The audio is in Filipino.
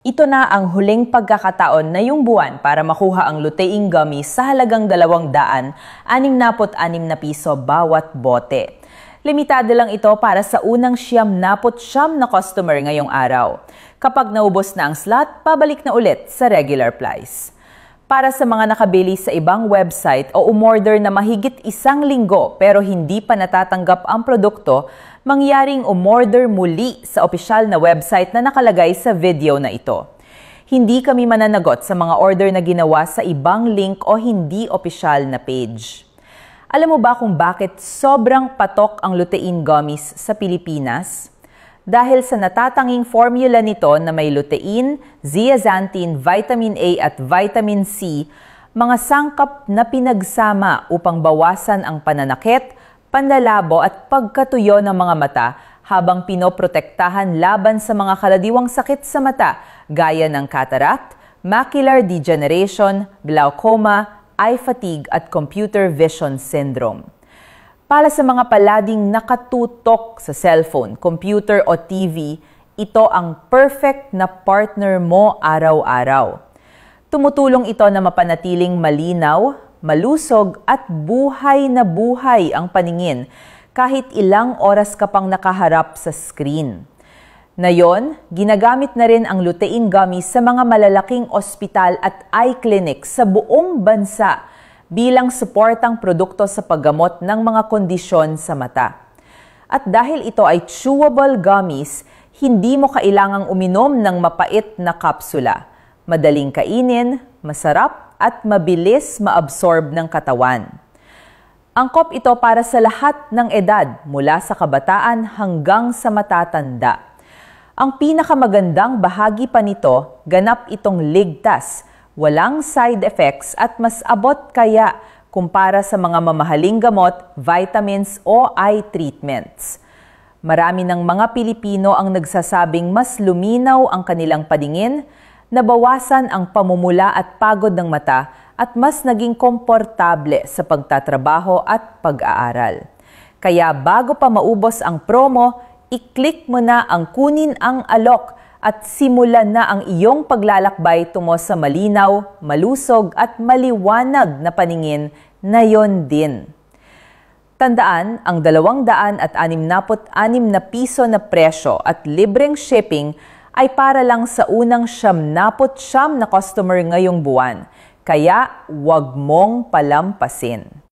Ito na ang huling pagkakataon na yung buwan para makuha ang lutein gummy sa halagang 266 na piso bawat bote. Limitado lang ito para sa unang 99 na customer ngayong araw. Kapag naubos na ang slot, pabalik na ulit sa regular price. Para sa mga nakabili sa ibang website o umorder na mahigit 1 linggo pero hindi pa natatanggap ang produkto, mangyaring umorder muli sa opisyal na website na nakalagay sa video na ito. Hindi kami mananagot sa mga order na ginawa sa ibang link o hindi opisyal na page. Alam mo ba kung bakit sobrang patok ang lutein gummies sa Pilipinas? Dahil sa natatanging formula nito na may lutein, zeaxanthin, vitamin A at vitamin C, mga sangkap na pinagsama upang bawasan ang pananakit, panlalabo at pagkatuyo ng mga mata habang pinoprotektahan laban sa mga karaniwang sakit sa mata gaya ng cataract, macular degeneration, glaucoma, eye fatigue at computer vision syndrome. Para sa mga palading nakatutok sa cellphone, computer o TV, ito ang perfect na partner mo araw-araw. Tumutulong ito na mapanatiling malinaw, malusog at buhay na buhay ang paningin kahit ilang oras ka pang nakaharap sa screen. Ngayon, ginagamit na rin ang lutein gummy sa mga malalaking ospital at eye clinic sa buong bansa bilang suportang produkto sa paggamot ng mga kondisyon sa mata. At dahil ito ay chewable gummies, hindi mo kailangang uminom ng mapait na kapsula. Madaling kainin, masarap at mabilis maabsorb ng katawan. Angkop ito para sa lahat ng edad mula sa kabataan hanggang sa matatanda. Ang pinakamagandang bahagi pa nito, ganap itong ligtas, walang side effects at mas abot kaya kumpara sa mga mamahaling gamot, vitamins o eye treatments. Marami ng mga Pilipino ang nagsasabing mas luminaw ang kanilang paningin, nabawasan ang pamumula at pagod ng mata at mas naging komportable sa pagtatrabaho at pag-aaral. Kaya bago pa maubos ang promo, i-click mo na ang kunin ang alok at simulan na ang iyong paglalakbay tungo sa malinaw, malusog at maliwanag na paningin na yon din. Tandaan, ang 266 na piso na presyo at libreng shipping ay para lang sa unang 99 na customer ngayong buwan. Kaya, huwag mong palampasin.